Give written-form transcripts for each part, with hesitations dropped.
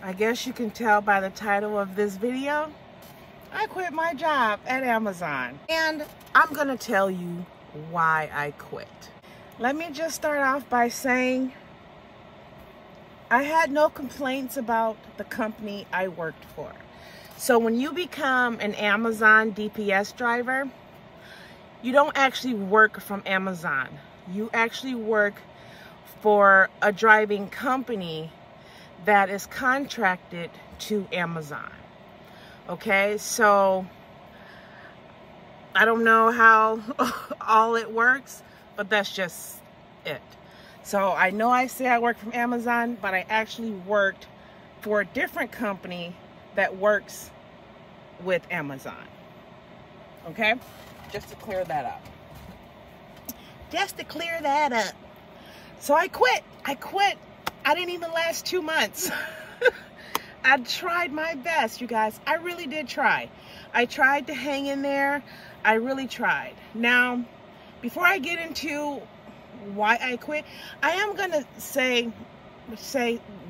I guess you can tell by the title of this video, I quit my job at Amazon. And I'm gonna tell you why I quit. Let me just start off by saying I had no complaints about the company I worked for. So when you become an Amazon DPS driver, you don't actually work from Amazon. You actually work for a driving company that is contracted to Amazon. Okay, so I don't know how all it works, but that's just it. So I know I say I work from Amazon, but I actually worked for a different company that works with Amazon. Okay, just to clear that up. So I quit. I didn't even last 2 months. I tried my best, you guys. I really did try. I tried to hang in there. I really tried. Now, before I get into why I quit, I am gonna say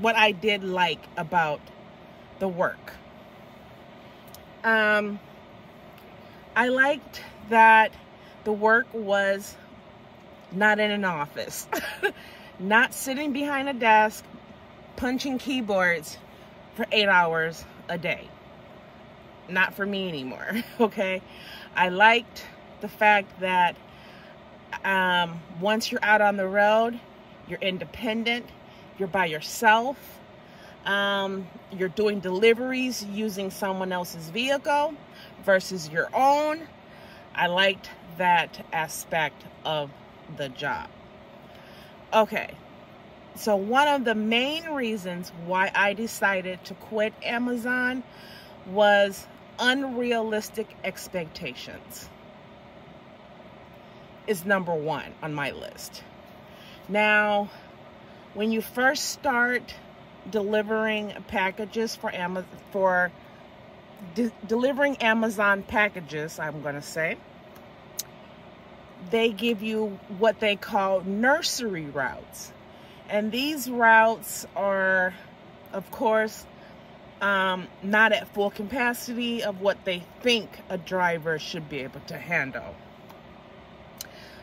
what I did like about the work. I liked that the work was not in an office, not sitting behind a desk, punching keyboards for 8 hours a day. Not for me anymore, okay? I liked the fact that once you're out on the road, you're independent, you're by yourself, you're doing deliveries using someone else's vehicle versus your own. I liked that aspect of the job. Okay, so one of the main reasons why I decided to quit Amazon was unrealistic expectations. Is number one on my list. Now, when you first start delivering packages for Amazon, delivering Amazon packages, I'm going to say, they give you what they call nursery routes. And these routes are, of course, not at full capacity of what they think a driver should be able to handle.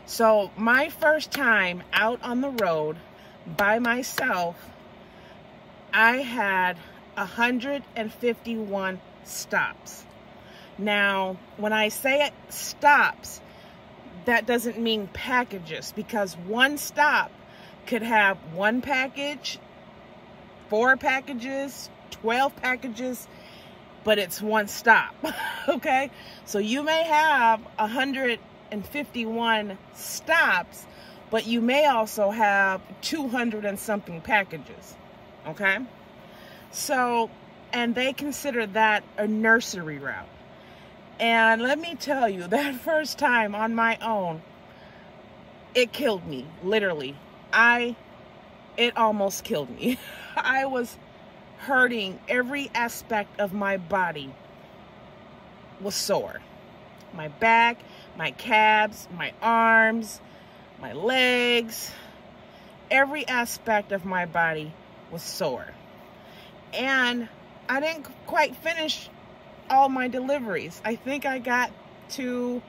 So my first time out on the road by myself, I had 151 stops. Now, when I say stops, that doesn't mean packages, because one stop could have 1 package, 4 packages, 12 packages, but it's one stop, okay? So you may have 151 stops, but you may also have 200 and something packages, okay? So, and they consider that a nursery route. And let me tell you, that first time on my own, it killed me, literally. It almost killed me. I was hurting. Every aspect of my body was sore. My back, my calves, my arms, my legs, every aspect of my body was sore. And I didn't quite finish all my deliveries. I think I got to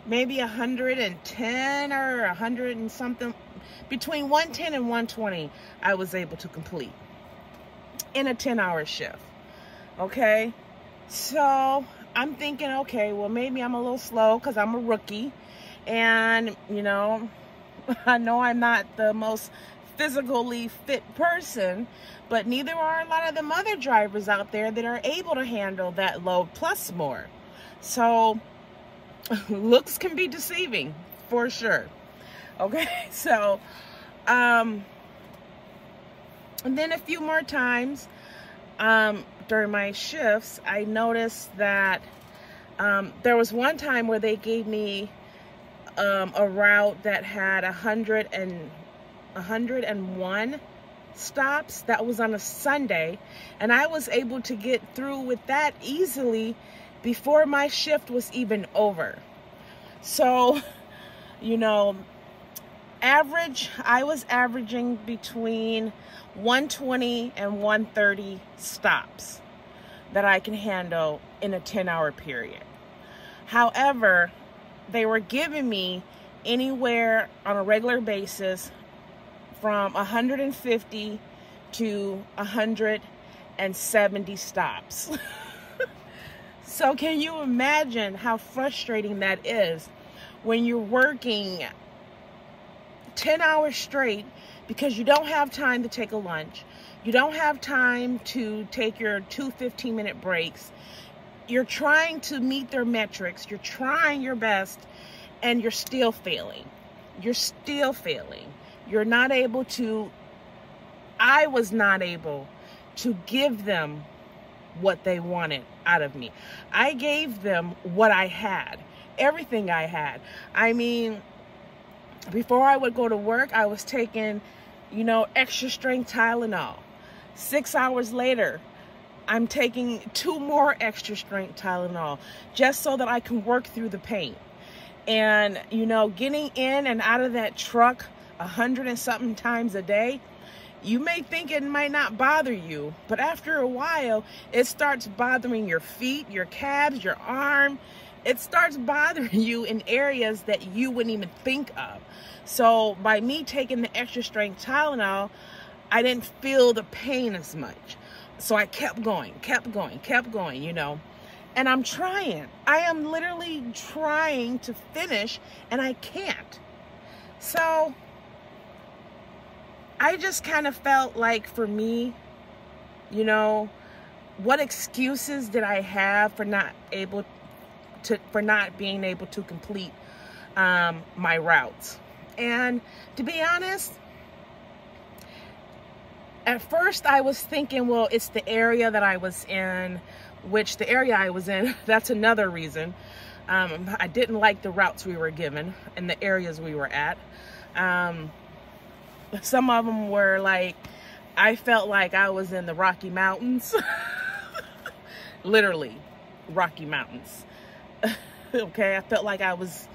maybe 110 or 100 and something. Between 110 and 120, I was able to complete in a 10-hour shift. Okay, so I'm thinking, okay, well, maybe I'm a little slow because I'm a rookie. And, you know I'm not the most physically fit person, but neither are a lot of them other drivers out there that are able to handle that load plus more. So looks can be deceiving for sure. Okay, so and then a few more times during my shifts, I noticed that there was one time where they gave me a route that had 101 stops. That was on a Sunday, and I was able to get through with that easily before my shift was even over. So, you know, I was averaging between 120 and 130 stops that I can handle in a 10-hour period. However, they were giving me anywhere on a regular basis from 150 to 170 stops. So can you imagine how frustrating that is when you're working 10 hours straight because you don't have time to take a lunch. You don't have time to take your 2 15-minute breaks. You're trying to meet their metrics. You're trying your best, and you're still failing. You're still failing. You're not able to, I was not able to give them what they wanted out of me. I gave them what I had, everything I had. I mean, before I would go to work, I was taking, extra strength Tylenol. 6 hours later, I'm taking 2 more extra strength Tylenol just so that I can work through the pain. And, getting in and out of that truck 100 and something times a day, you may think it might not bother you, but after a while, it starts bothering your feet, your calves, your arm. It starts bothering you in areas that you wouldn't even think of. So by me taking the extra strength Tylenol, I didn't feel the pain as much. So I kept going, and I'm trying. I am literally trying to finish, and I can't. So I just kind of felt like, for me, what excuses did I have for not being able to complete my routes? And to be honest, at first I was thinking, well, it's the area that I was in, which the area I was in, that's another reason. I didn't like the routes we were given and the areas we were at. Some of them were like, I felt like I was in the Rocky Mountains. Literally, Rocky Mountains. Okay, I felt like I was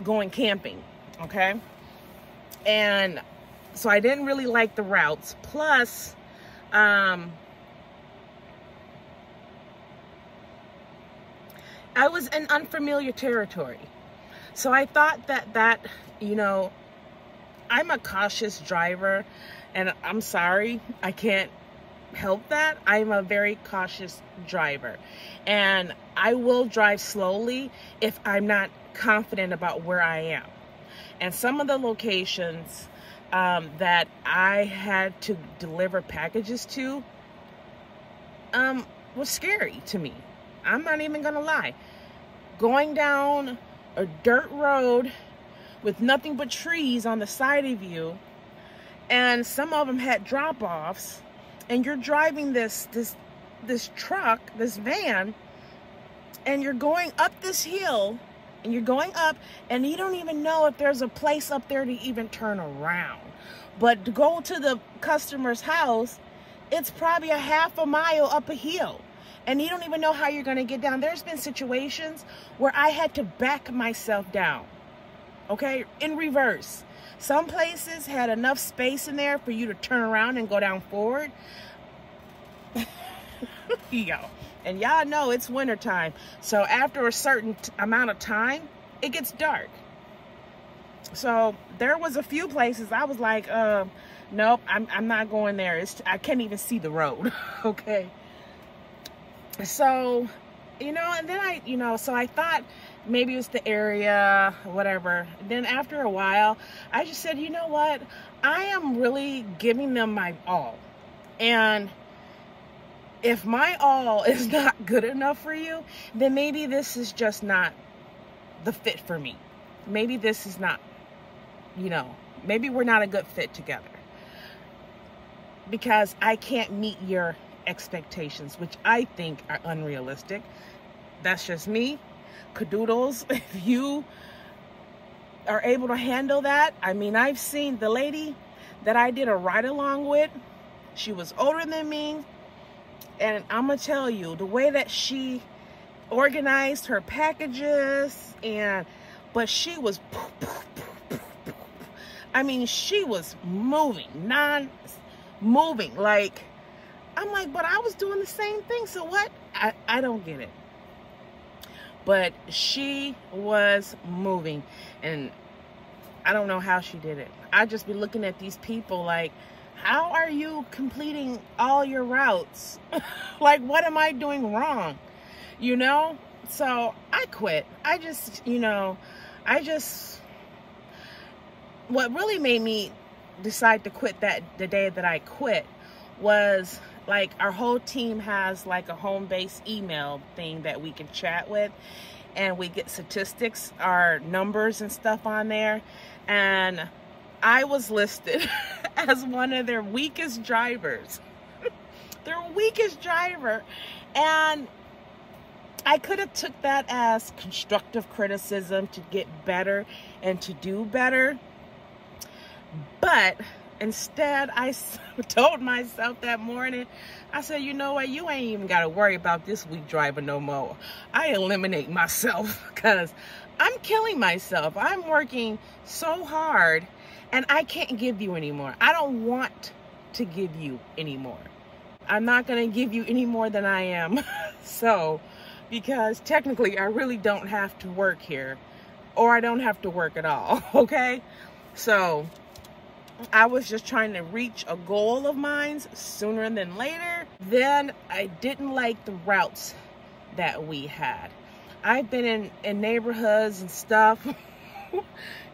going camping. Okay, and so I didn't really like the routes. Plus, I was in unfamiliar territory. So I thought that I'm a cautious driver, and I'm sorry, I can't help that. I'm a very cautious driver, and I will drive slowly if I'm not confident about where I am. And some of the locations that I had to deliver packages to was scary to me. I'm not even gonna lie. Going down a dirt road with nothing but trees on the side of you, and some of them had drop-offs, and you're driving this truck, this van, and you're going up this hill, and you're going up, and you don't even know if there's a place up there to even turn around. But to go to the customer's house, it's probably a half a mile up a hill, and you don't even know how you're going to get down. There's been situations where I had to back myself down, okay, in reverse. Some places had enough space in there for you to turn around and go down forward. And y'all know it's wintertime. So after a certain amount of time, it gets dark. So there was a few places I was like, nope, I'm not going there. I can't even see the road. Okay. So, and then so I thought maybe it was the area, whatever. Then after a while, I just said, you know what? I am really giving them my all. And if my all is not good enough for you, then maybe this is just not the fit for me. Maybe this is not, maybe we're not a good fit together. Because I can't meet your expectations, which I think are unrealistic. That's just me. Cadoodles, if you are able to handle that. I mean, I've seen the lady that I did a ride along with. She was older than me. And I'm going to tell you, the way that she organized her packages, but she was, I mean, she was moving, non-moving. Like, I'm like, but I was doing the same thing. So what? I don't get it. But she was moving, and I don't know how she did it. I just be looking at these people like, how are you completing all your routes? Like, what am I doing wrong? You know? So I quit. What really made me decide to quit the day that I quit was, like, our whole team has like a home-based email thing that we can chat with, and we get statistics, our numbers and stuff on there. And I was listed as one of their weakest drivers. Their weakest driver. And I could have took that as constructive criticism to get better and to do better. But instead, I told myself that morning, I said, you know what? You ain't even got to worry about this weak driver no more. I eliminate myself because I'm killing myself. I'm working so hard, and I can't give you anymore. I don't want to give you anymore. I'm not going to give you any more than I am. So, because technically I really don't have to work here, or I don't have to work at all. Okay. So I was just trying to reach a goal of mine sooner than later. Then I didn't like the routes that we had. I've been in neighborhoods and stuff,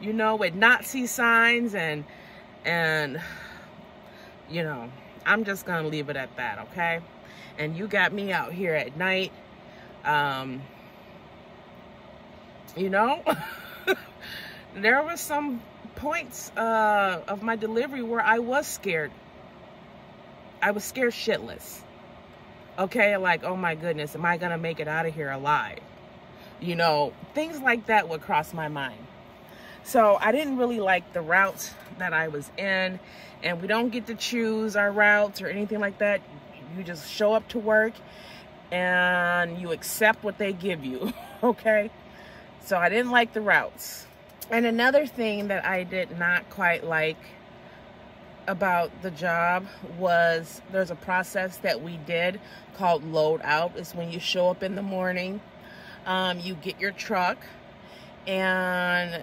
you know, with Nazi signs and, you know, I'm just going to leave it at that, okay? And you got me out here at night, you know, there was some points of my delivery where I was scared. I was scared shitless. Okay, like, oh my goodness, am I gonna make it out of here alive? You know, things like that would cross my mind. So I didn't really like the routes that I was in, and we don't get to choose our routes or anything like that. You just show up to work and you accept what they give you. Okay, so I didn't like the routes. And another thing that I did not quite like about the job was there's a process that we did called load out. It's when you show up in the morning, you get your truck, and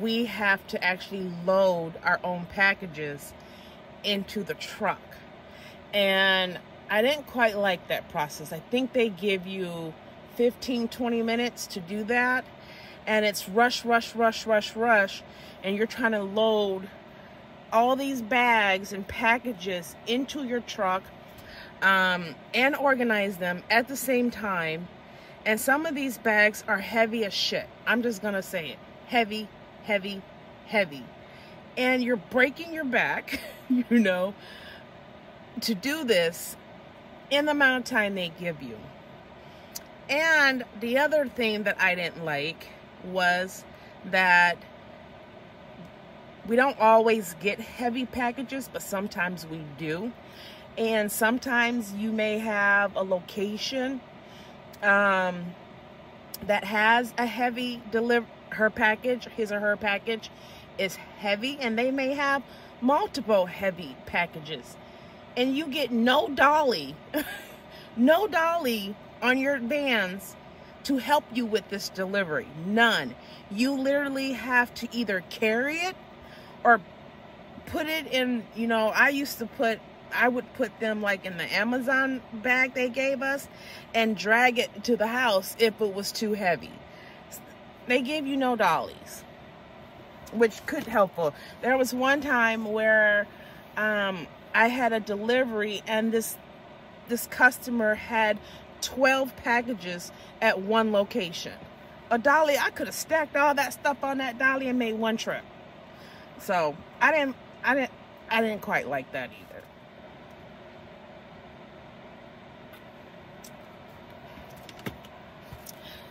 we have to actually load our own packages into the truck. And I didn't quite like that process. I think they give you 15-20 minutes to do that. And it's rush, rush, rush, rush, rush. And you're trying to load all these bags and packages into your truck and organize them at the same time. And some of these bags are heavy as shit. I'm just going to say it. Heavy, heavy, heavy. And you're breaking your back, you know, to do this in the amount of time they give you. And the other thing that I didn't like was that we don't always get heavy packages, but sometimes we do. And sometimes you may have a location that has a heavy her package, his or her package is heavy, and they may have multiple heavy packages, and you get no dolly, no dolly on your vans to help you with this delivery. None. You literally have to either carry it or put it in, you know, I would put them like in the Amazon bag they gave us and drag it to the house if it was too heavy. They gave you no dollies, which could helpful. There was one time where I had a delivery, and this customer had 12 packages at one location. A dolly, I could have stacked all that stuff on that dolly and made one trip. So I didn't quite like that either.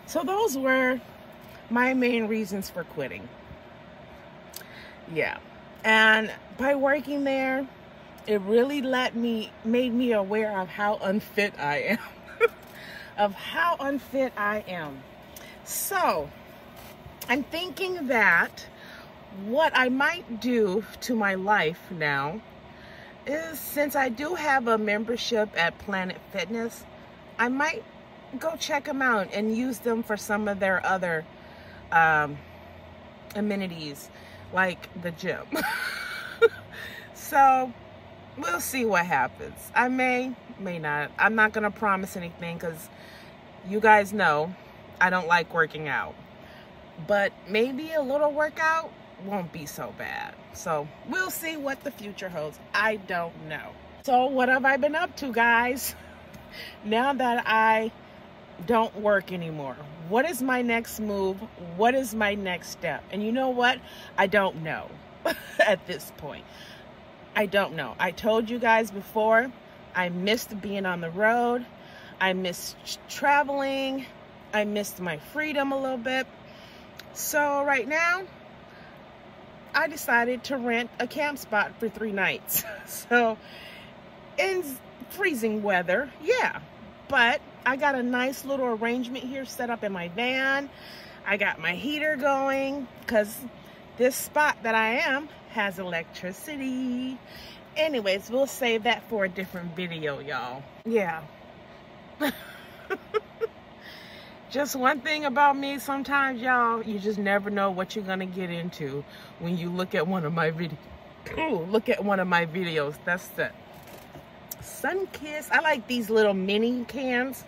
So those were my main reasons for quitting. Yeah. And by working there, it really made me aware of how unfit I am. Of how unfit I am. So I'm thinking that what I might do to my life now is, since I do have a membership at Planet Fitness, I might go check them out and use them for some of their other amenities, like the gym. So we'll see what happens. I may not. I'm not gonna promise anything, because you guys know I don't like working out, but maybe a little workout won't be so bad. So we'll see what the future holds. I don't know. So what have I been up to, guys? Now that I don't work anymore, what is my next move? What is my next step? And you know what? I don't know. At this point, I don't know. I told you guys before, I missed being on the road. I missed traveling. I missed my freedom a little bit. So right now, I decided to rent a camp spot for 3 nights. So in freezing weather, yeah. But I got a nice little arrangement here set up in my van. I got my heater going, because this spot that I am has electricity. Anyways, we'll save that for a different video, y'all. Yeah. Just one thing about me, sometimes, y'all, you just never know what you're gonna get into when you look at one of my videos. That's the Sun Kiss. I like these little mini cans,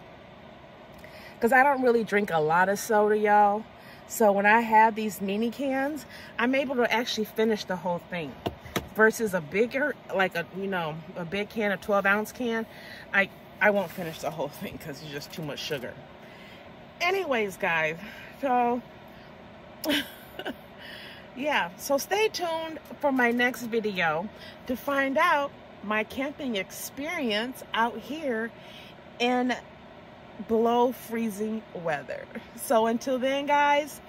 because I don't really drink a lot of soda, y'all. So when I have these mini cans, I'm able to actually finish the whole thing. Versus a bigger, like a big can, a 12-ounce can, I won't finish the whole thing because it's just too much sugar. Anyways, guys, so yeah, so stay tuned for my next video to find out my camping experience out here in below freezing weather. So until then, guys,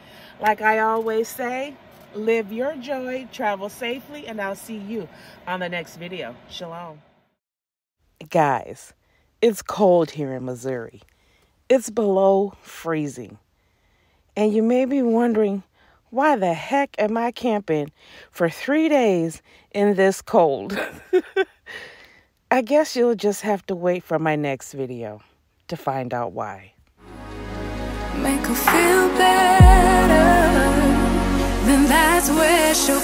like I always say, live your joy, travel safely, and I'll see you on the next video. Shalom. Guys, it's cold here in Missouri. It's below freezing. And you may be wondering, why the heck am I camping for 3 days in this cold? I guess you'll just have to wait for my next video to find out why. Make her feel better, then that's where she'll